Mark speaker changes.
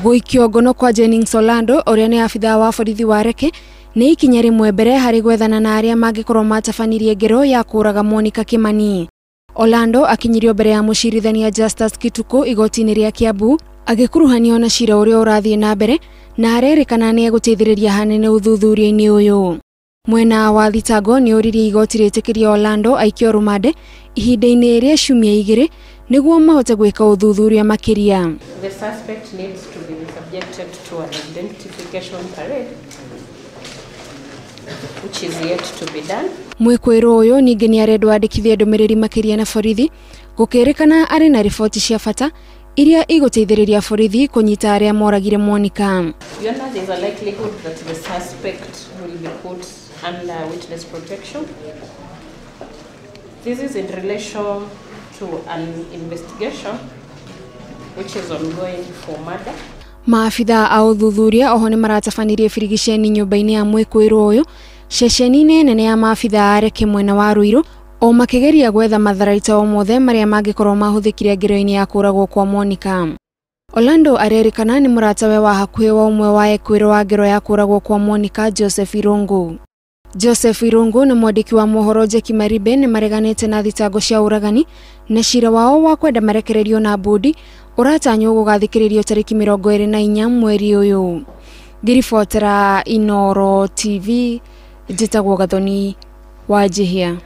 Speaker 1: Guikio ngono kwa Jennings Orlando uria ni afitha wa borithi wa Reke ni ikinya rimwe mbere hari gwethana na aria mangikorwo matabanirie ngero ya kuraga Monica Kimani. Orlando akinyirio mbere ya mucirithania Justus Kituku igoti-ini ria Kiambu agikuruhanio na cira uria urathie na mbere na arerikana ni eguteithiriria hanene uthuthuria-ini uyu. Mwena wa thitango ni uririe igoti ritikiria Orlando aikio rumande ihinda-ini ria ciumia igiri niguo mahote gwika uthuthuria makiria.
Speaker 2: The suspect needs to be subjected to an identification parade, which is yet to be done.
Speaker 1: Mwikwiro uyu ningi ni arendwa andikithie ndumiriri makiria na borithi gukirikana ari na riboti cia bata iria iguteithiriria borithi kunyita aria moragire Monica.
Speaker 2: There is a likelihood that the suspect will be put under witness protection. This is in relation to an investigation which is ongoing for murder.
Speaker 1: Maafitha a uthuthuria oho ni maratabanirie birigiceni nyumba-ini ya Mwikwiro uyu ceceni-ini nene ya maafitha a Reke mwena wa Ruiru o makigeria gwetha matharaita o mothe maria mangikorwo mahuthikire ngero-ini ya kuragwo kwa Monica. Orlando arerikana ni muratawe wa hakuhi wa umwe wa ekwiro wa ngero ya kuragwo kwa Monica, Joseph Irungu. Joseph Irungu ni mwandiki wa mohoro Jeki Maribe ni mareganite na thitango cia uragani na cira wao wa kwenda marekererio na bodi uratanywo gugathikiririo tariki 24 mweri uyu. Ngiribotera Inoro TV, njitagwo Gathoni wa Jihia.